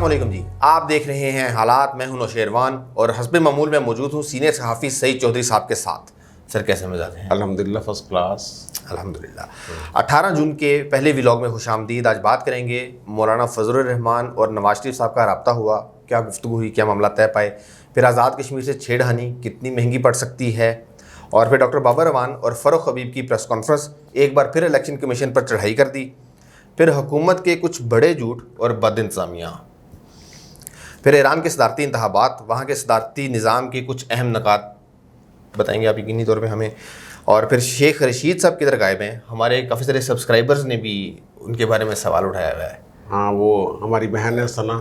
अस्सलामुअलैकुम जी, आप देख रहे हैं हालात। मैं हूं नौशेरवान और हस्ब मामूल में मौजूद हूं सीनियर सहाफ़ी सईद चौधरी साहब के साथ। सर कैसे मिजाज हैं? अल्हम्दुलिल्लाह फर्स्ट क्लास। अल्हम्दुलिल्लाह। 18 जून के पहले व्लॉग में खुशामदीद। आज बात करेंगे मौलाना फजलुर रहमान और नवाज शरीफ साहब का रब्ता हुआ, क्या गुफ्तगू हुई, क्या मामला तय पाए, फिर आज़ाद कश्मीर से छेड़खानी कितनी महंगी पड़ सकती है, और फिर डॉक्टर बाबर रवान और फ़रूख हबीब की प्रेस कॉन्फ्रेंस, एक बार फिर इलेक्शन कमीशन पर चढ़ाई कर दी, फिर हुकूमत के कुछ बड़े झूठ और बद इंतज़ामिया, फिर ईरान के सदारती इंतखाबात, वहाँ के सदारती निज़ाम के कुछ अहम नकात बताएंगे आप यकीनी तौर पे हमें, और फिर शेख रशीद साहब किधर गायब हैं। हमारे काफ़ी सारे सब्सक्राइबर्स ने भी उनके बारे में सवाल उठाया हुआ है। हाँ, वो हमारी बहन है सना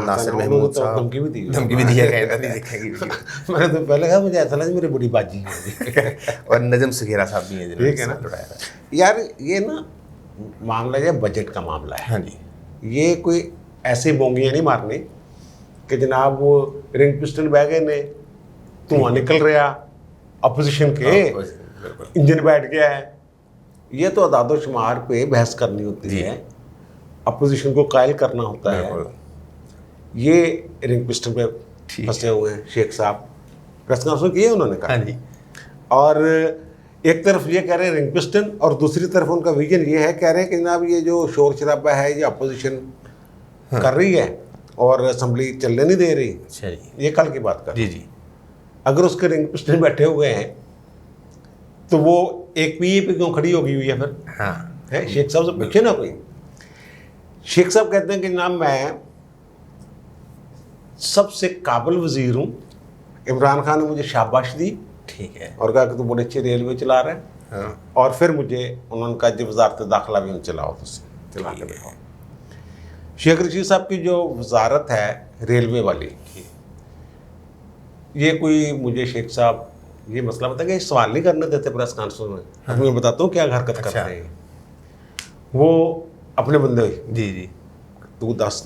नासिर महमूद साहब, धमकी भी दी है, कहता नहीं दिखेगी। मैंने तो पहले कहा मुझे ऐसा लगा मेरी बड़ी बाजी है। और नजम सगीरा साहब भी हैं, ठीक है ना यार। ये ना मामला है बजट का मामला है। हाँ जी, ये कोई ऐसे बोंगियाँ नहीं मारनी कि जनाब वो रिंग पिस्टल बह गए ने, धुआं निकल रहा, अपोजिशन के इंजन बैठ गया है। ये तो अदादो शुमार पे बहस करनी होती है, अपोजिशन को कायल करना होता है। ये रिंग पिस्टल पे फंसे हुए हैं शेख साहब। प्रेस कॉन्फ्रेंस की है उन्होंने कहा। हाँ जी। और एक तरफ ये कह रहे हैं रिंग पिस्टन, और दूसरी तरफ उनका विजन ये है, कह रहे हैं कि जनाब ये जो शोर शराबा है ये अपोजिशन कर रही है और असम्बली चलने नहीं दे रही। अच्छा जी, ये कल की बात कर। जी। अगर उसके रिंग पिस्टन बैठे हुए हैं तो वो एक पीए पे क्यों खड़ी होगी हुई है फिर? हाँ है शेख साहब से पूछे ना कोई। शेख साहब कहते हैं कि जनाब मैं सबसे काबिल वजीर हूँ, इमरान खान ने मुझे शाबाश दी, ठीक है, और कहा कि तुम बड़े अच्छे रेलवे चला रहे हैं। हाँ। और फिर मुझे उन्होंने कहा जब वजारत दाखिला भी चलाओ तो चला के दिखाओ। शेख रशीद साहब की जो वजारत है रेलवे वाली, ये कोई मुझे शेख साहब ये मसला बता कि सवाल नहीं करने देते प्रेस कॉन्फ्रेंस में। हाँ। मैं बताता हूँ क्या हरकत कर रहे हैं वो अपने बंदे। जी, तू दस।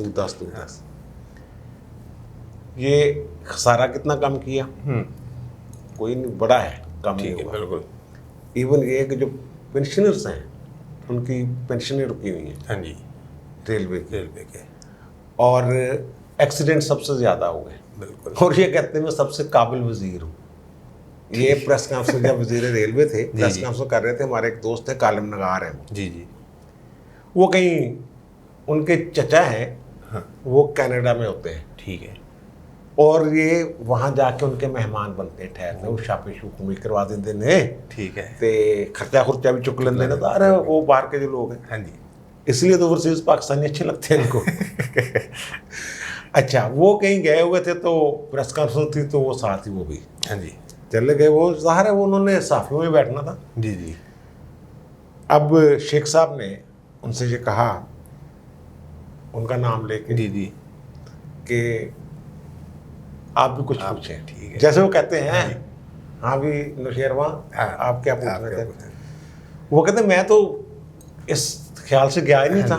ये खसारा कितना कम किया? कोई नहीं, बड़ा है, कम नहीं हुआ। बिल्कुल। इवन ये कि जो पेंशनर्स हैं उनकी पेंशनें रुकी हुई हैं। हाँ जी, रेलवे के। और एक्सीडेंट सबसे ज़्यादा हुए। बिल्कुल। और ये कहते हैं मैं सबसे काबिल वजीर हूँ। ये प्रेस कॉन्फ्रेंस जब वजीर रेलवे थे, प्रेस कॉन्फ्रेंस कर रहे थे, हमारे एक दोस्त है कालिम नगार है जी, वो कहीं उनके चचा हैं। हाँ। वो कनाडा में होते हैं, ठीक है, और ये वहाँ जाके उनके मेहमान बनते हैं, ठहरते, वो शापे शुकुमी करवा देते ने, ठीक है, ते खर्चा खुर्चा भी चुक लेते हैं। तो अरे वो बाहर के जो लोग हैं, हाँ जी, इसलिए तो ओवरसीज पाकिस्तानी अच्छे लगते हैं इनको। अच्छा, वो कहीं गए हुए थे तो प्रेस कॉन्फ्रेंस थी तो वो साथ ही वो भी हाँ जी, चले गए। वो ज़ाहिर है वो उन्होंने साफियों में बैठना था। जी। अब शेख साहब ने उनसे ये कहा, उनका नाम लेके, जी, कि आप भी कुछ पूछें। ठीक है, जैसे वो कहते हैं हाँ भी नौशेरवा, आप क्या पूछ रहे थे? वो कहते मैं तो इस ख्याल से गया ही नहीं था,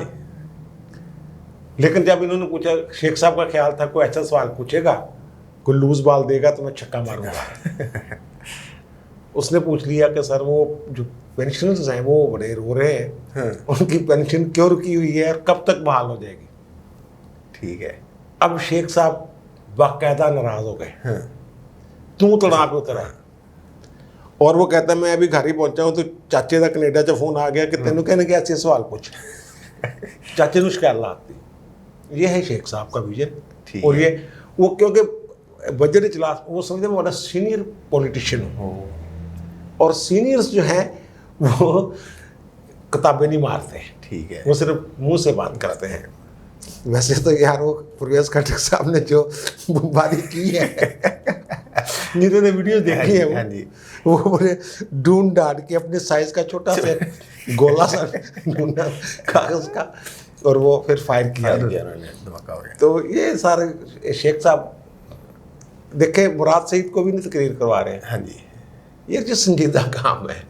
लेकिन जब इन्होंने पूछा, शेख साहब का ख्याल था कोई ऐसा सवाल पूछेगा, कोई लूज बॉल देगा तो मैं छक्का मारूंगा। उसने पूछ लिया कि सर वो जो पेंशनर्स हैं वो बड़े रो रहे हैं, उनकी पेंशन क्यों रुकी हुई है और कब तक बहाल हो जाएगी? ठीक है। अब शेख साहब बाकायदा नाराज हो गए, तू तड़ाव पे उतरा। और वो कहता है मैं अभी घर ही पहुंचा हूँ तो चाचे का कनेडा से फोन आ गया कि तेनों कहने के ऐसे सवाल पूछ। चाचे ने शिकायत लाती। ये है शेख साहब का विजन। और ये वो क्योंकि बजट इजलास वो समझते हैं बड़ा सीनियर पॉलिटिशियन हो, और सीनियर्स जो हैं वो किताबें नहीं मारते, ठीक है, वो सिर्फ मुंह से बात करते हैं। वैसे तो यार वो परवेज खट्टर साहब ने जो बमबारी की है, जिन्होंने वीडियो देखी है, वो बोले ढूंढ ढांड के अपने साइज का छोटा सा गोला सा ढूंढा कागज का, और वो फिर फायर किया उन्होंने। तो ये सारे शेख साहब देखे, मुराद सईद को भी नहीं तकरीर करवा रहे हैं। हाँ जी, ये जो संजीदा काम है,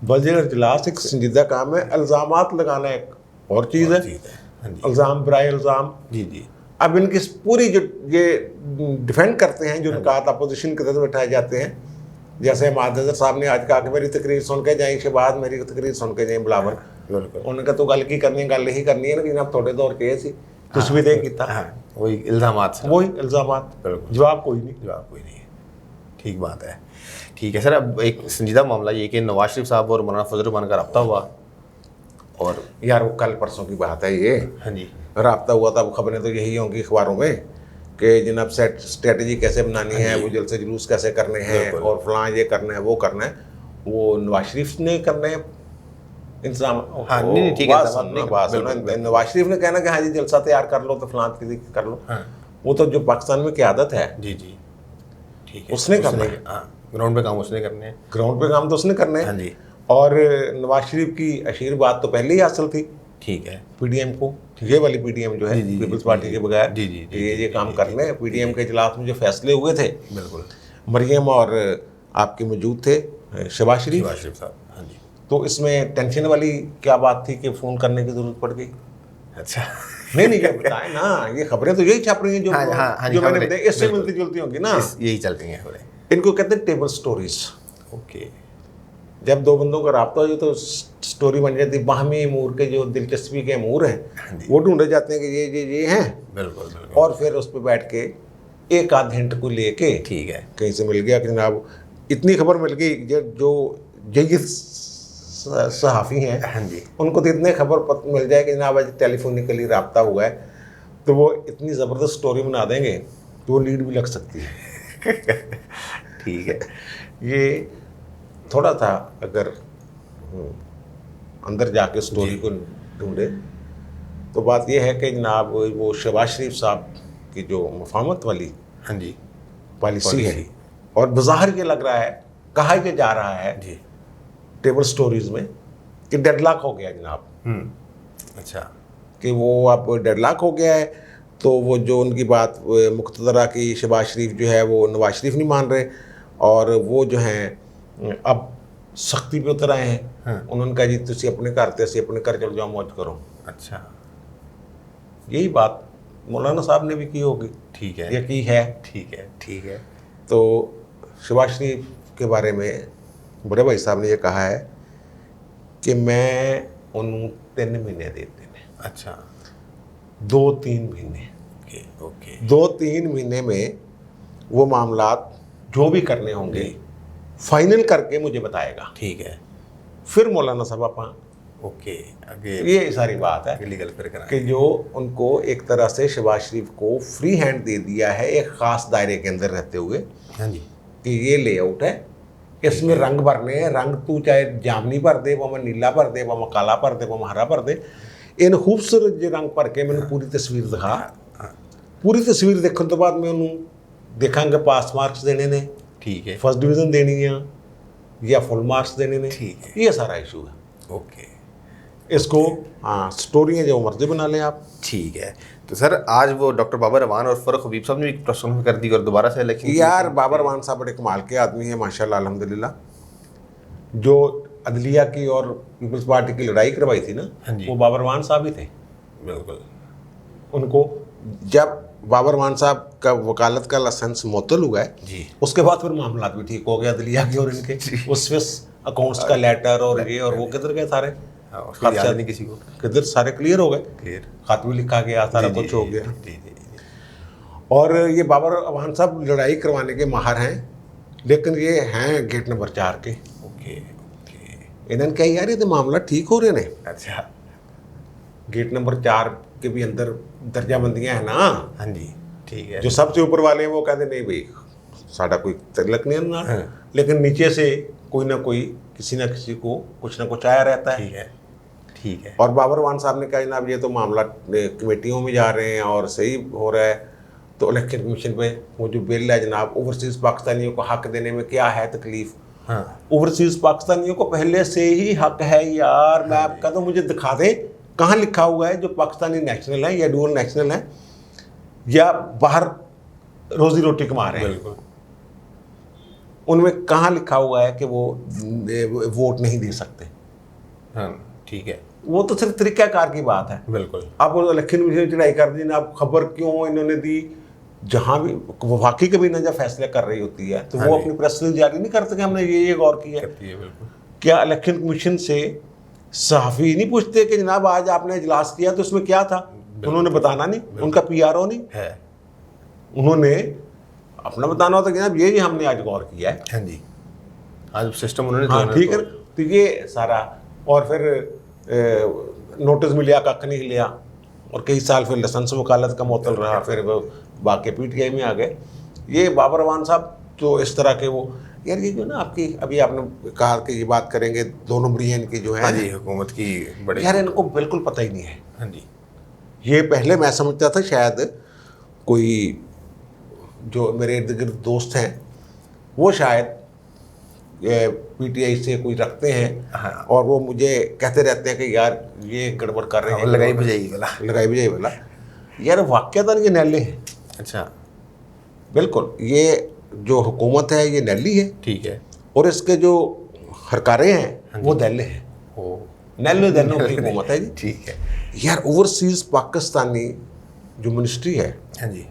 बजट इजलास एक संजीदा काम है। इल्ज़ामात लगाना एक और चीज़ है, इल्ज़ाम बराए इल्ज़ाम। जी। अब इनकी पूरी जो ये डिफेंड करते हैं, जो निकात अपोजिशन के तरफ बैठाए जाते हैं, जैसे मादर साहब ने आज कहा कि मेरी तकरीर सुन के जाए, शहबाज मेरी तकरीर सुन के जाए, बिलावल उन्होंने कहा तो गल की करनी, गल यही करनी है ना कि जनाब थोड़े दौर के सी तस्वीरें कीता वही इल्ज़ामात से वही इल्ज़ामात, बिल्कुल। जवाब कोई नहीं। जवाब कोई नहीं है। ठीक बात है। ठीक है सर, अब एक संजीदा मामला ये कि नवाज शरीफ साहब और मौलाना फजल रहमान का रब्ता हुआ, और यार वो कल परसों की बात है ये, हाँ जी रब्ता हुआ था। अब खबरें तो यही होंगी अखबारों में कि जनाब सेट स्ट्रेटजी कैसे बनानी है, वो जलसे जुलूस कैसे करने हैं, और फलां ये करना है वो करना है। वो नवाज शरीफ ने करना है इंतजाम। हाँ, नहीं ठीक है, नवाज शरीफ ने कहना कि हाँ जी जलसा तैयार कर लो तो फलां चीज़ कर लो। वो तो जो पाकिस्तान में क़यादत है जी जी ठीक है, उसने करना है। हाँ, ग्राउंड पे काम उसने करने हैं। ग्राउंड पे काम तो उसने करना है। हाँ जी। और नवाज शरीफ की अशीर बात तो पहले ही हासिल थी ठीक है। पीडीएम को, ये वाली पीडीएम जो है पीपल्स पार्टी के बगैर जी जी ये काम करने। पीडीएम के इजलास में जो फैसले हुए थे, बिल्कुल, मरियम और आपके मौजूद थे शहबाज शरीफ साहब। हाँ जी। तो इसमें टेंशन वाली क्या बात थी कि फ़ोन करने की ज़रूरत पड़ गई? अच्छा नहीं क्या बताए ना, ये खबरें तो यही छप रही हैं जो जो मैंने बताई, इससे मिलती जुलती होंगी ना, यही चल रही हैं खबरें। इनको कहते हैं टेबल स्टोरीज। ओके। जब दो बंदों का राब्ता हो तो स्टोरी बन जाती है। बाहमी अमूर के जो दिलचस्पी के अमूर हैं वो ढूंढे जाते हैं कि ये हैं। बिल्कुल बिल्कुल। और फिर उस पर बैठ के एक आध हिंट को लेके ठीक है, कहीं से मिल गया कि जनाब इतनी खबर मिल गई। जो जयिद सहाफ़ी हैं, हाँ जी, उनको तो इतने खबर मिल जाए कि जनाब आज टेलीफोनिकली रब्ता हुआ है, तो वो इतनी ज़बरदस्त स्टोरी बना देंगे तो वो लीड भी लग सकती है। ठीक है। ये थोड़ा था अगर अंदर जाके स्टोरी को ढूंढे तो बात यह है कि जनाब वो शहबाज शरीफ साहब की जो मुफाहमत वाली हाँ जी पॉलिसी है, और बाज़ाहिर ये लग रहा है, कहा ये जा रहा है जी टेबल स्टोरीज में कि डेडलॉक हो गया जनाब। अच्छा, कि वो अब डेडलॉक हो गया है, तो वो जो उनकी बात मुख्तदरा की शहबाज शरीफ जो है वो नवाज शरीफ नहीं मान रहे, और वो जो हैं अब सख्ती पे उतर आए हैं। उन्होंने कहा जी तुसी अपने घर ते असीं अपने घर चल जाओ, मौज करो। अच्छा, यही बात मौलाना साहब ने भी की होगी। ठीक है, ये की है। ठीक है, ठीक है। तो शहबाज शरीफ के बारे में बड़े भाई साहब ने ये कहा है कि मैं उन्होंने 3 महीने देते हैं। अच्छा, 2-3 महीने, ओके ओके, 2-3 महीने में वो मामलात जो भी करने होंगे फाइनल करके मुझे बताएगा। ठीक है। फिर मौलाना साहब आप ओके, आगे ये सारी बात है लीगल फिर कराएं कि जो उनको एक तरह से शहबाज शरीफ को फ्री हैंड दे दिया है एक ख़ास दायरे के अंदर रहते हुए हाँ जी, कि ये लेआउट है, इसमें रंग भरने हैं। रंग तू चाहे जामनी भर दे, वह नीला भर दे, वह काला भर दे, वह हरा भर दे। इन खूबसूरत जो रंग भर के मैंने पूरी तस्वीर दिखा। पूरी तस्वीर देखने तो बाद मैं उन्होंने देखा पास मार्क्स देने ने, ठीक है, फर्स्ट डिवीज़न देनी है या फुल मार्क्स देने ने, ठीक है, ये सारा इशू है। ओके, इसको हाँ स्टोरियाँ जो मर्जी बना लें आप। ठीक है। तो सर आज वो डॉक्टर बाबर रवान और फ़ारूक हबीब साहब ने भी प्रेस कॉन्फ्रेंस कर दी और दोबारा से इलेक्शन यार बाबर रवान साहब बड़े कमाल के आदमी है माशाल्लाह अल्हम्दुलिल्लाह। जो अदलिया की और पीपल्स पार्टी की लड़ाई करवाई थी ना, हाँ जी, वो बाबर रवान साहब ही थे। बिल्कुल। उनको जब बाबर रवान साहब का वकालत का लाइसेंस मुअत्तल हुआ है जी, उसके बाद फिर मामला भी ठीक हो गया अदलिया की और इनके। वो स्विस अकाउंट्स का लेटर और ये और वो किधर गए सारे, याद नहीं किसी को, किधर सारे क्लियर हो गए, क्लियर खत भी लिखा गया, सारा कुछ हो गया। जी जी। और ये बाबर रवान साहब लड़ाई करवाने के माहिर हैं, लेकिन ये हैं गेट नंबर 4 के। ओके ओके, इन्होंने कहा यार ये तो मामला ठीक हो रहे ने। अच्छा, गेट नंबर 4 के भी अंदर दर्जाबंदियां हैं ना। हाँ जी, ठीक है। जो सबसे ऊपर वाले हैं वो कहते नहीं भाई साडा कोई तलक नहीं है ना, लेकिन नीचे से कोई ना कोई किसी ना किसी को कुछ ना कुछ आया रहता है। ठीक है, ठीक है। और बाबर रवान साहब ने कहा जनाब ये तो मामला कमेटियों में जा रहे हैं और सही हो रहा है, तो इलेक्शन कमीशन पे वो जो बिल है जनाब ओवरसीज़ पाकिस्तानियों को हक देने में क्या है तकलीफ। हाँ, ओवरसीज़ पाकिस्तानियों को पहले से ही हक है यार। मैं आपका तो मुझे दिखा दे कहाँ लिखा हुआ है जो पाकिस्तानी नेशनल है या डुअल नेशनल है या बाहर रोजी रोटी कमा रहे हैं, बिल्कुल, उनमें कहाँ लिखा हुआ है कि वो वोट नहीं दे सकते। हाँ ठीक है, वो तो सिर्फ तरीक़ाकार की बात है। बिल्कुल। आप इलेक्शन में चढ़ाई कर दी ना, आप खबर क्यों इन्होंने दी, जहाँ भी वफाकी कबीना जब फैसला कर रही होती है तो वो अपनी प्रेस रिलीज जारी नहीं करते कि हमने ये गौर किया है। बिल्कुल। क्या इलेक्शन कमीशन से सहाफ़ी नहीं पूछते कि जनाब आज आपने इजलास किया तो उसमें क्या था? उन्होंने बताना नहीं, उनका पीआरओ नहीं है। उन्होंने अपना बताना होता कि जनाब ये हमने आज गौर किया है। हाँ जी, आज सिस्टम उन्होंने हाँ तो ठीक है ना, तो ये सारा। और फिर नोटिस मिलिया, कख नहीं लिया, और कई साल फिर लाइसेंस वकालत का मुअत्तल रहा, फिर वो बाकी पीटीआई में आ गए। ये बाबर अवान साहब तो इस तरह के वो, यार ये जो ना आपकी अभी आपने कहा कि ये बात करेंगे 2 नंबरी इनकी जो है, हाँ जी, हुकूमत की बड़ी, यार इनको बिल्कुल पता ही नहीं है। हाँ जी, ये पहले मैं समझता था शायद कोई जो मेरे इर्द गिर्द दोस्त हैं वो शायद पीटीआई से कोई रखते हैं, हाँ। और वो मुझे कहते रहते हैं कि यार ये गड़बड़ कर रहे हैं, लगाई भजाई वाला। लगाई भजाई वाला। यार वाक़यातन ये नैले हैं। अच्छा, बिल्कुल, ये जो हुकूमत है ये नैली है, ठीक है। और इसके जो हरकारे हैं वो नैले हैं। ओ, नैले दैनों की हुकूमत है जी। ठीक है। यार ओवरसीज़ पाकिस्तानी जो मिनिस्ट्री है, हाँ जी,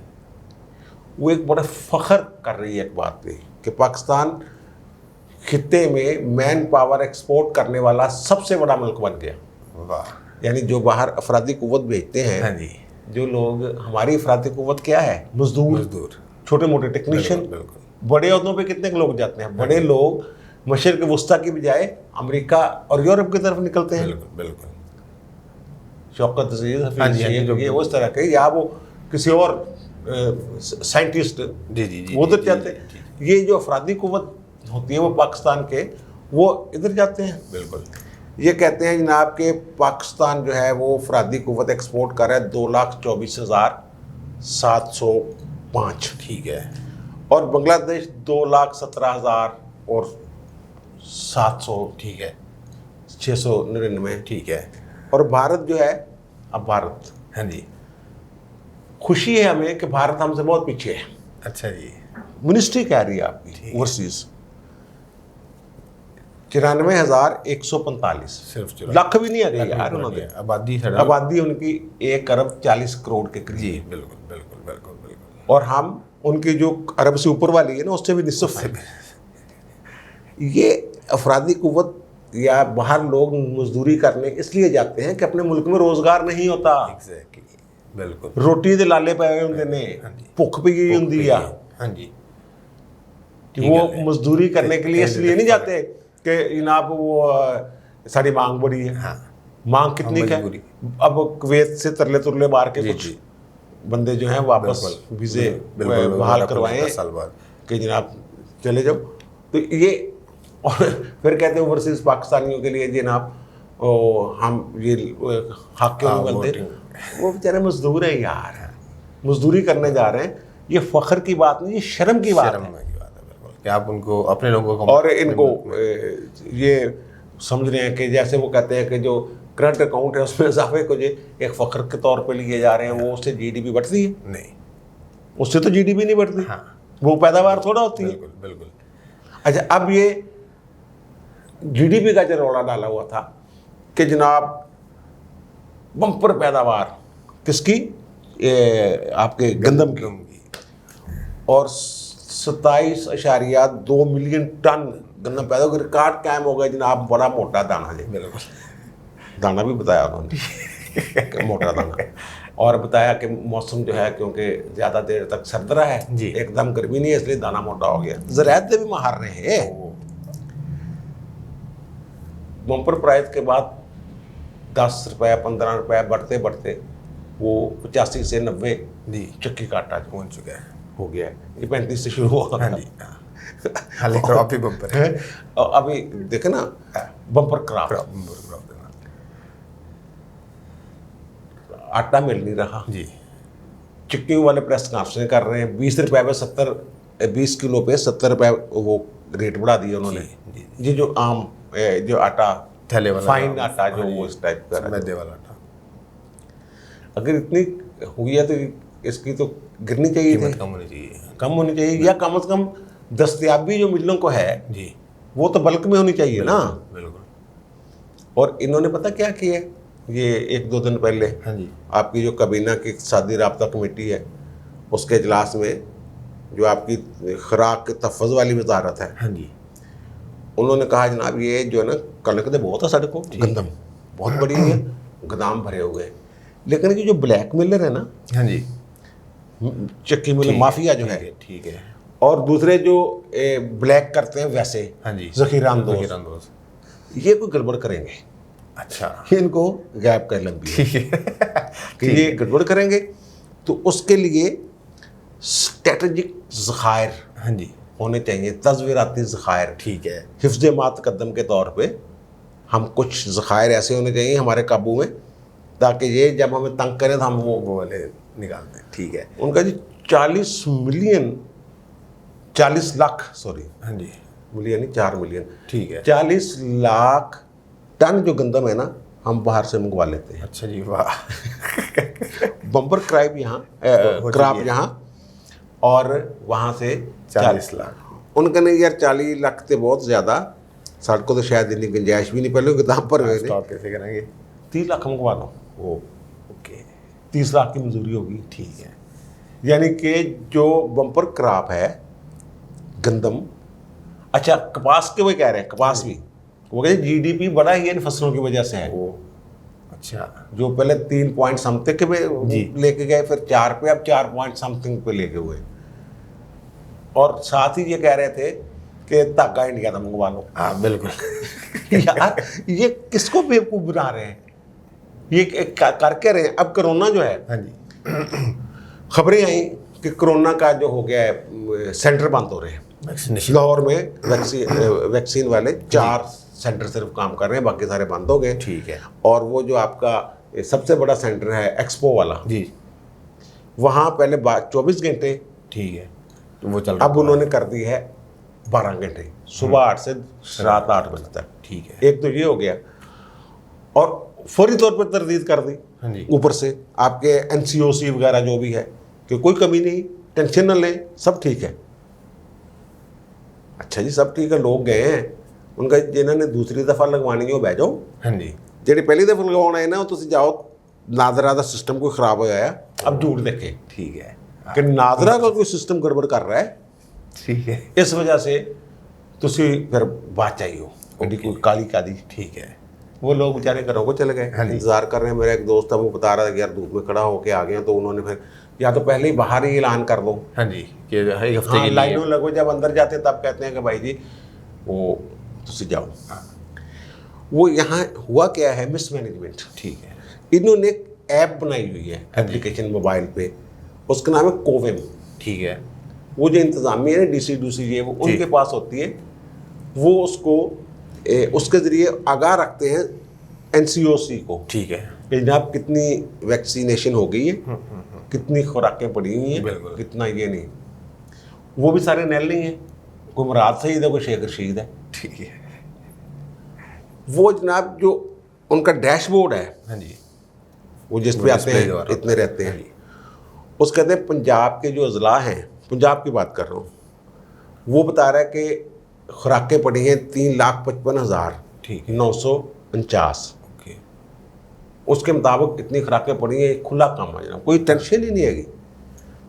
वो एक बड़ा फ़ख्र कर रही है एक बात पे कि पाकिस्तान खित्ते में मैन पावर एक्सपोर्ट करने वाला सबसे बड़ा मुल्क बन गया। वाह। यानी जो बाहर अफरादी कुव्वत भेजते हैं, हाँ जी, जो लोग, हमारी अफरादी कुव्वत क्या है, मजदूर, छोटे मोटे टेक्नीशियन। बिल्कुल। बड़े अहदों पे कितने लोग जाते हैं, बड़े लोग मशरिक़ वस्ता की बजाय अमेरिका और यूरोप की तरफ निकलते हैं। बिल्कुल बिल्कुल। शौकत अजीज़, हाँ हफीज़ जी, हाँ जी, शेख, जो ये उस तरह के, या वो किसी और साइंटिस्ट जी जी जी, वो उधर जी, जाते जी, हैं। ये जो अफरादी कुव्वत होती है वो पाकिस्तान के, वो इधर जाते हैं। बिल्कुल। ये कहते हैं जनाब के पाकिस्तान जो है वो अफरादी कुव्वत एक्सपोर्ट कर रहा है 2,24,705, ठीक है। और बांग्लादेश 2,17,700, ठीक है। 699, ठीक है। और भारत जो है, अब भारत, हाँ जी, खुशी है हमें कि भारत हमसे बहुत पीछे है। अच्छा जी, मिनिस्ट्री कह रही है आपकी ओवरसीज 94,145, सिर्फ लाख भी नहीं आ गई यार उन्होंने। आबादी उनकी 1,40 करोड़ के करीब। जी, बिल्कुल बिल्कुल बिल्कुल बिल्कुल। और हम उनकी जो अरब से ऊपर वाली है ना, उससे भी निस्फ है। ये अफरादी कुव्वत या बाहर लोग मजदूरी करने इसलिए जाते हैं कि अपने मुल्क में रोजगार नहीं होता। एग्जैक्टली, बिल्कुल। रोटी दे लाले पे होंगे ने, भुख भी गई होंगी आ। हाँ जी, वो मजदूरी करने के लिए इसलिए नहीं जाते कि जनाब वो सारी मांग बड़ी है। हाँ, मांग कितनी है? अब कुवैत से तरले तुरले मार के कुछ बंदे जो हैं वापस वीज़े बहाल करवाएं कि जनाब चले जाओ। तो ये, और फिर कहते हैं ओवरसीज पाकिस्तानियों के लिए जनाब हम ये हक क्यों नहीं बनते? वो बेचारे मजदूर है यार, मजदूरी करने जा रहे हैं। ये फख्र की बात नहीं, ये शर्म की बात है कि आप उनको, अपने लोगों को, और इनको ये समझ रहे हैं कि जैसे वो कहते हैं कि जो करंट अकाउंट है उसमें इजाफे को जो एक फ़ख्र के तौर पे लिए जा रहे हैं, वो उससे जीडीपी बढ़ती है? नहीं, उससे तो जीडीपी नहीं बढ़ती। हाँ, वो पैदावार थोड़ा होती है। बिल्कुल बिल्कुल। अच्छा, अब ये जीडीपी का जो रौला डाला हुआ था कि जनाब बम्पर पैदावार किसकी, आपके गंदम की, और 27.2 मिलियन टन गंदम पैदा होकर रिकॉर्ड कायम हो गया जनाब। बड़ा मोटा दाना जी, बिल्कुल। दाना भी बताया उन्होंने मोटा दाना, और बताया कि मौसम जो है क्योंकि ज़्यादा देर तक सर्द रहा है जी, एकदम गर्मी नहीं है, इसलिए दाना मोटा हो गया। ज़राअत से भी माहिर रहे हैं। बम्पर प्राइस के बाद 10 रुपये 15 रुपये बढ़ते बढ़ते वो 85 से 90 जी चक्की का आटा पहुंच चुका है, हो गया है। ये 35 से शुरू हुआ। हाँ जी, हाल क्रॉप भी बम्पर है। और अभी देखे ना बम्पर क्रॉप, आटा मिल नहीं रहा जी। चक्की वाले प्रेस कॉन्फ्रेंस कर रहे हैं 20 रुपये पे 20 किलो पे 70 रुपये वो रेट बढ़ा दिया उन्होंने। ये जो आम जो आटा थैले वाला, फाइन आटा जो वो इस टाइप का मैदे वाला आटा, अगर इतनी हुई है तो इसकी तो गिरनी चाहिए थी, कम होनी चाहिए, कम होनी चाहिए, या कम से कम दस्तयाबी जो मिलों को है जी वो तो बल्क में होनी चाहिए ना। बिल्कुल। और इन्होंने पता क्या किया, ये 1-2 दिन पहले, हाँ जी, आपकी जो काबीना की इक़्तिसादी राब्ता कमेटी है उसके इजलास में जो आपकी खुराक के तहफ़्फ़ुज़ वाली वजारत है, हाँ जी, उन्होंने कहा जनाब ये जो है ना कनक दे बहुत है, सड़कों गंदम बहुत बड़ी है, गोदाम भरे हुए। लेकिन ये जो ब्लैक मेलर है ना, हाँ जी, चक्की मेलर माफिया जो है, ठीक है, और दूसरे जो ब्लैक करते हैं वैसे, हाँ जी, जखीरा अंदोज, ज़खीरा-अंदोज़, ये कोई गड़बड़ करेंगे, अच्छा, ये इनको गैप कर लंबी है ठीक है, कि ये गड़बड़ करेंगे, तो उसके लिए स्ट्रेटजिक ज़खायर हाँ जी, होने चाहिए, तज़वीराती ज़खायर, ठीक है, हिफ्ज़ मात कदम के तौर पे हम कुछ ज़खायर ऐसे होने चाहिए हमारे काबू में, ताकि ये जब हमें तंग करें तो हम वो वाले निकालते हैं, ठीक है, उनका जी 40 लाख सॉरी, हाँ जी, मिलियन नहीं 4 मिलियन, ठीक है, 40 लाख टन जो गंदम है ना, हम बाहर से मंगवा लेते हैं। अच्छा जी, वाह, बम्पर क्राइब यहाँ हो क्रॉप चुकी है। यहाँ, और वहाँ से 40 लाख, उनका नहीं यार, 40 लाख से बहुत ज़्यादा, साढ़े को तो शायद इतनी गुंजाइश भी नहीं, पहले किताब पर गए थे, स्टॉप कैसे करेंगे? 30 लाख मंगवा लो, ओ, ओके, 30 लाख की मंजूरी होगी। ठीक है, यानी कि जो बम्पर क्रॉप है गंदम, अच्छा कपास के वो कह रहे हैं, कपास भी वो कहते हैं जीडीपी बड़ा ही इन फसलों की वजह से है, ओ, अच्छा, जो पहले 3 पॉइंट समथिंग पे जी। लेके गए, फिर 4 पे, अब 4 पॉइंट समथिंग पे लेके हुए, और साथ ही ये कह रहे थे कि धागा इंडिया का मंगवा लो। हाँ बिल्कुल, यार ये किसको बेवकूफ़ बना रहे हैं, ये कर क्या रहे हैं। अब कोरोना जो है, हाँ जी, खबरें आई कि कोरोना का जो हो गया है, सेंटर बंद हो रहे हैं वैक्सीनेशन, लाहौर में, वैक्सीन वाले 4 सेंटर सिर्फ काम कर रहे हैं, बाकी सारे बंद हो गए। ठीक है, और वो जो आपका सबसे बड़ा सेंटर है एक्सपो वाला, जी, वहाँ पहले 24 घंटे, ठीक है, तो वो चल रहा अब उन्होंने कर दी है 12 घंटे, सुबह 8 से रात 8 बजे तक। ठीक है, एक तो ये हो गया, और फौरी तौर पर तरदीद कर दी हाँ जी, ऊपर से आपके NCOC वगैरह जो भी है कि कोई कमी नहीं, टेंशन न लें, सब ठीक है। अच्छा जी, सब ठीक है, लोग गए हैं, उनका जिन्होंने दूसरी दफ़ा लगवानी है वो बह जाओ, हाँ जी, ਜਿਹੜੀ ਪਹਿਲੀ ਦਫਾ ਲਗਵਾਉਣਾ ਹੈ ਨਾ, ਉਹ ਤੁਸੀਂ ਜਾਓ, नादरा का सिस्टम कोई ख़राब हो गया, अब झूठ देखे ठीक है, कि नादरा का कोई सिस्टम गड़बड़ कर रहा है, ठीक है, इस वजह से तुसी फिर बात चाहिए हो कभी कोई काली कादी। ठीक है, वो लोग बेचारे घरों को चले गए, हाँ जी। इंतजार कर रहे हैं। मेरा एक दोस्त था, वो बता रहा था कि यार धूप में खड़ा होके आ गए, तो उन्होंने फिर या तो पहले ही बाहर ही ऐलान कर दो, हाँ जी, कि एक हफ्ते हाँ के लिए, लाइनों लगो, जब अंदर जाते हैं तब कहते हैं कि भाई जी वो तुसी जाओ। वो यहाँ हुआ क्या है, मिसमैनेजमेंट। ठीक है, इन्होंने एक ऐप बनाई हुई है, एप्लीकेशन मोबाइल पे, उसका नाम है कोविन। ठीक है, वो जो इंतजामिया है DC डूसी ये वो उनके पास होती है, वो उसको उसके ज़रिए आगाह रखते हैं NCOC को ठीक है, कि जनाब कितनी वैक्सीनेशन हो गई है, कितनी खुराकें पड़ी हुई हैं, बिल्कुल। कितना ये नहीं। वो भी सारे नैल नहीं है, कोई मुराद शहीद है, कोई शेख रशीद है। ठीक है, वो जनाब जो उनका डैशबोर्ड है, हाँ जी, वो जिस वो पे आते display जो आ हैं रहा इतने रहते हाँ हैं, जी, उस कहते हैं पंजाब के जो अजला हैं, पंजाब की बात कर रहा हूँ, वो बता रहा है कि खुराकें पड़ी हैं 3,55,949। ठीक है, ओके, उसके मुताबिक इतनी खुराकें पड़ी हैं, खुला काम है जनाब, कोई टेंशन ही नहीं हैगी।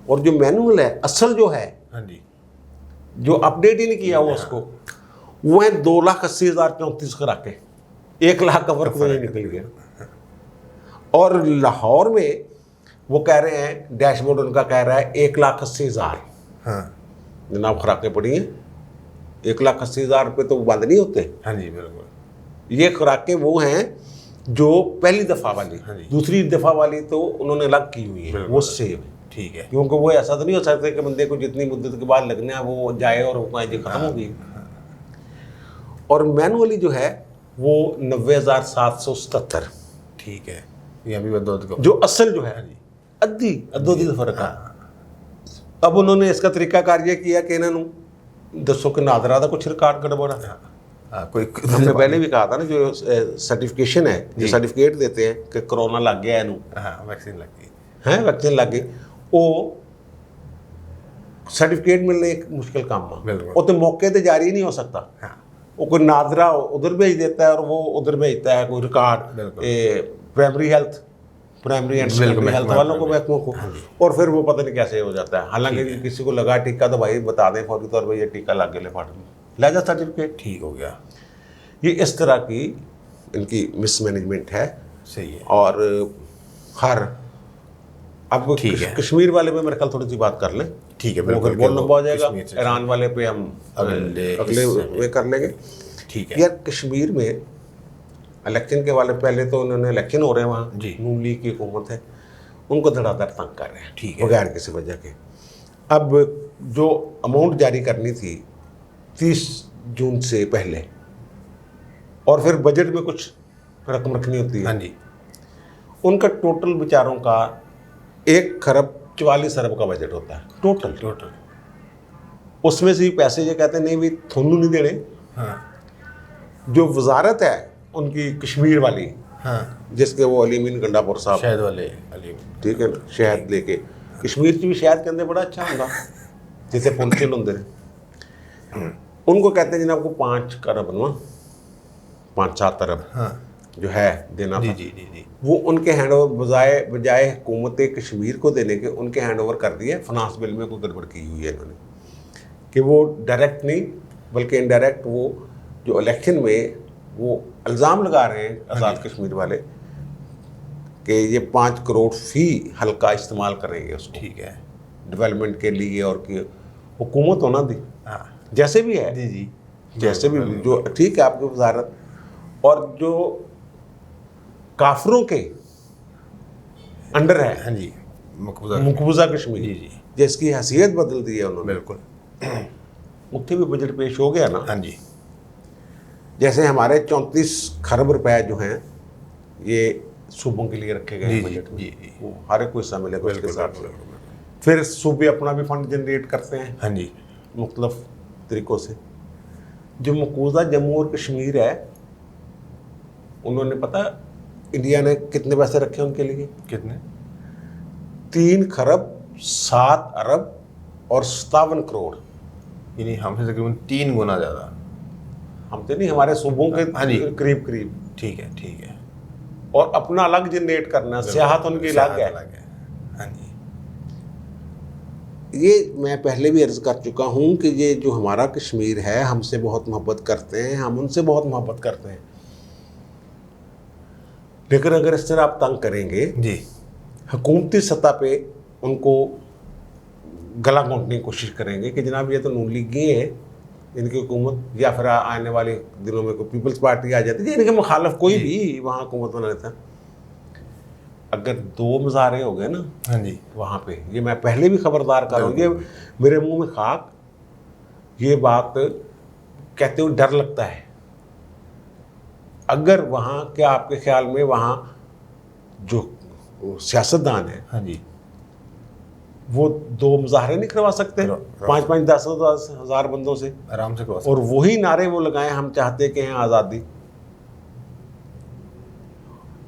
और जो मैनुअल है असल जो है, हाँ जी, जो अपडेट ही नहीं किया हुआ उसको, वो है 2,80,034 खुराकें, 1 लाख का वर्क नहीं निकल गया। और लाहौर में वो कह रहे हैं, डैशबोर्ड उनका कह रहा है 1,80,000 हाँ, जनाब खुराकें पड़ी हैं। 1,80,000 रुपये तो बंद नहीं होते। हाँ जी, बिल्कुल, ये खुराकें वो हैं जो पहली दफ़ा वाली, हाँ जी। दूसरी दफ़ा वाली तो उन्होंने अलग की हुई है, बिल्कुल। वो सेव है। ठीक है, क्योंकि वो ऐसा तो नहीं हो सकता कि बंदे को जितनी मुद्दत के बाद लगना है वो जाए और वो ये खत्म हो गई। और मैनुअली जो है वो 90,777, ठीक है, ये अभी बदौलत को, जो असल जो है हाँ जी, अद्धी का फर्क है। अब उन्होंने इसका तरीकाकार ये किया कि इन्होंने दसो कि नादरा का कुछ रिकॉर्ड गड़बड़ है। हाँ, कोई हमने पहले भी कहा था ना, जो सर्टिफिकेशन है, जो सर्टिफिकेट देते हैं कि कोरोना लग गया है, हाँ, वैक्सीन लग गई, है वैक्सीन लग गई, वो सर्टिफिकेट मिलने एक मुश्किल काम है। बिल्कुल। वो तो मौके पे जारी नहीं हो सकता। हाँ, वो कोई नादरा उधर भेज देता है और वो उधर भेजता है कोई रिकॉर्ड, बिल्कुल। प्राइमरी एंड सेकेंडरी हेल्थ वालों को, महकमों को, और फिर वो पता नहीं कैसे हो जाता है। हालांकि किसी को लगा टीका तो भाई बता दें फौरी तौर पर, ये टीका लग गया फाट में ला जा सर्टिफिकेट। ठीक हो गया, ये इस तरह की इनकी मिसमैनेजमेंट है। सही है, और हर अब ठीक है। कश्मीर वाले पे मेरे ख्याल थोड़ी सी बात कर लें, ठीक है, वो बिल्कुल, फिर बहुत कि वो लंबा हो जाएगा। कश्मीर से- ईरान वाले पे हम अगले अगले में कर लेंगे। ठीक है। यार कश्मीर में इलेक्शन के वाले पहले तो उन्होंने इलेक्शन हो रहे हैं वहाँ, जी। नून लीग की हुकूमत है, उनको धड़ाधड़ तंग कर रहे हैं, ठीक है। बगैर किसी वजह के। अब जो अमाउंट जारी करनी थी 30 जून से पहले, और फिर बजट में कुछ रकम रखनी होती है, हाँ जी, उनका टोटल बेचारों का 1 खरब 44 अरब का बजट होता है टोटल। उसमें से भी पैसे ये कहते हैं नहीं भाई थोनू नहीं देने। हाँ जो वजारत है उनकी कश्मीर वाली, हाँ, जिसके वो अलीमीन गंडापुर साहब, शहद वाले अली, ठीक है ना, शहद लेके कश्मीर च भी शहद कहते बड़ा अच्छा होंगे जितने पुंचल होंगे ने, उनको कहते हैं जिन्हें आपको 5 अरब ना 5-7 अरब हाँ जो है देना जी था, जी जी जी, वो उनके हैंड ओवर बजाय हुकूमत कश्मीर को देने के उनके हैंड ओवर कर दिए। फिनांस बिल में कोई गड़बड़ की हुई है इन्होंने, कि वो डायरेक्ट नहीं बल्कि इनडायरेक्ट वो जो इलेक्शन में वो इल्ज़ाम लगा रहे हैं आज़ाद कश्मीर वाले कि ये 5 करोड़ फी हल्का इस्तेमाल करेंगे उसको ठीक है, डेवलपमेंट के लिए, और कि हुकूमत होना दी हाँ जैसे भी है, जी जी, जैसे भी जो ठीक है आपकी वजारत, और जो काफरों के अंडर है हाँ जी, मकबूजा मुकबूजा कश्मीर, जी जी, जिसकी हैसियत बदल दी है उन्होंने, बिल्कुल, उत्थे भी बजट पेश हो गया ना। हाँ जी, जैसे हमारे 34 खरब रुपए जो हैं ये सूबों के लिए रखे गए जी हैं जी बजट में, जी जी, वो हर एक को हिस्सा मिलेगा उसके बिल्कुल साथ। बिल्कुल, बिल्कुल। फिर सूबे अपना भी फंड जनरेट करते हैं हाँ जी, मुख्तलिफ तरीक़ों से। जो मकबूजा जम्मू और कश्मीर है, उन्होंने पता इंडिया ने कितने पैसे रखे उनके लिए? कितने? 3 खरब 7 अरब और 57 करोड़। यानी हमसे तकरीबन 3 गुना ज़्यादा। हमसे नहीं, हमारे सूबों के हाँ जी। करीब करीब। ठीक है, ठीक है, और अपना अलग जनरेट करना, सियाहत उनकी अलग है। हाँ जी, ये मैं पहले भी अर्ज़ कर चुका हूँ कि ये जो हमारा कश्मीर है हमसे बहुत मोहब्बत करते हैं, हम उनसे बहुत मोहब्बत करते हैं, लेकिन अगर इस तरह आप तंग करेंगे, जी हुकूमती सतह पे उनको गला घोंटने की कोशिश करेंगे कि जनाब ये तो नून लीग ही है, इनकी हुकूमत, या फिर आने वाले दिनों में कोई पीपल्स पार्टी आ जाती है, इनके मुखालफ कोई भी वहाँ हुकूमत बना लेता है। अगर 2 मुजाहरे हो गए ना हाँ जी, वहाँ पे, ये मैं पहले भी खबरदार कर रहा हूँ, ये मेरे मुंह में खाक, ये बात कहते हुए डर लगता है। अगर वहाँ क्या आपके ख्याल में वहाँ जो सियासतदान है हाँ जी, वो 2 मुजाहरे नहीं करवा सकते 5-5, 10 हज़ार बंदों से, आराम से क्रॉस। और वही नारे वो लगाए हम चाहते कि हैं आज़ादी।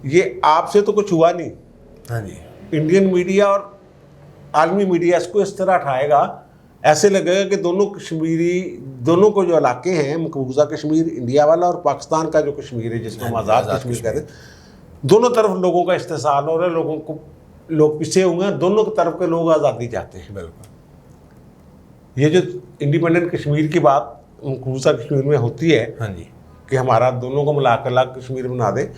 ये आपसे तो कुछ हुआ नहीं, हाँ जी, इंडियन मीडिया और आलमी मीडिया इसको इस तरह उठाएगा, ऐसे लगेगा कि दोनों कश्मीरी, दोनों को जो इलाके हैं मकबूजा कश्मीर इंडिया वाला और पाकिस्तान का जो कश्मीर है जिसको हम आज़ाद कश्मीर कहते हैं, दोनों तरफ लोगों का इस्तेसाल हो रहा है, लोगों को लोग पीछे हुए हैं, दोनों तरफ के लोग आज़ादी चाहते हैं। बिल्कुल। ये जो इंडिपेंडेंट कश्मीर की बात मकबूजा कश्मीर में होती है हाँ जी, कि हमारा दोनों को मिलाकर अलग कश्मीर बना दे,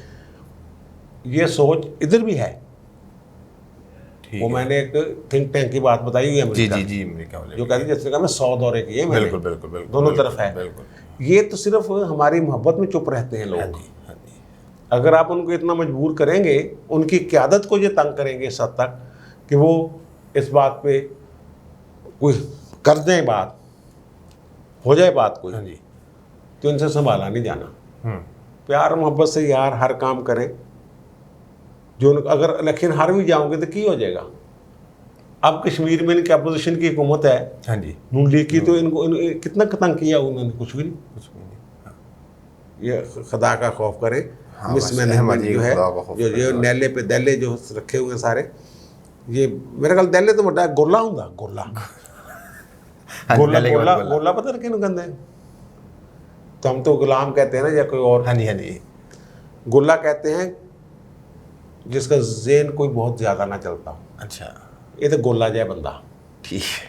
ये सोच इधर भी है। ठीक वो है। मैंने एक थिंक टैंक की बात बताई हुई है जी अमेरिका जी की, जी, अमेरिका वाले जो कहती है जैसे कहा मैं 100 दौरे किए मैंने। बिल्कुल बिल्कुल बिल्कुल, दोनों बिल्कुल, तरफ है। बिल्कुल। ये तो सिर्फ हमारी मोहब्बत में चुप रहते हैं हाँ लोग। जी, हाँ जी, अगर आप उनको इतना मजबूर करेंगे, उनकी क़यादत को ये तंग करेंगे इस हद तक कि वो इस बात पे कोई कर दें, बात हो जाए बात कोई, हाँ जी, तो इनसे संभाला नहीं जाना। प्यार मोहब्बत से यार हर काम करें। जो अगर इलेक्शन हार भी जाओगे तो की हो जाएगा। अब कश्मीर में इनकी अपोजिशन की हुकूमत है हाँ जी, नून लीग की, तो इनको कितना तंग किया उन्होंने? कुछ भी नहीं। कुछ भी नहीं। हाँ। ये खुदा का खौफ करें। हाँ, मिस बस मैनेजमेंट अहमद जो है, खुदा का खौफ जो करें। नैले पे दैले जो रखे हुए हैं सारे, ये मेरे ख्याल दैले तो बड़ा गोला होंगे, गोला हाँ, गोला पहले के गोला बाद बोला। गोला पता नहीं किन कहते हैं, तो हम तो गुलाम कहते हैं ना, या कोई और। हाँ जी, हाँ जी, गोला कहते हैं जिसका ज़हन कोई बहुत ज़्यादा ना चलता हो, अच्छा, ये तो गोला जाए बंदा ठीक है,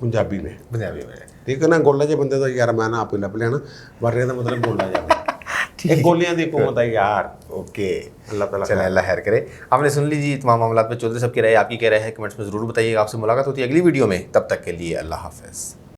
पंजाबी में, पंजाबी में। ठीक है ना। गोला जे बंदे तो यार मैं ना आप ही लभ लेना, वरने का मतलब गोला जाए। एक गोलियां दी हुकूमत है यार। ओके, अल्लाह ताला चलें, अल्लाह खैर करे। आपने सुन लीजिए तमाम मामला पे। चौधरी साहब की राय आपकी क्या राय है, कमेंट्स में ज़रूर बताइएगा। आपसे मुलाकात होती है अगली वीडियो में, तब तक के लिए अल्लाह हाफ़िज़।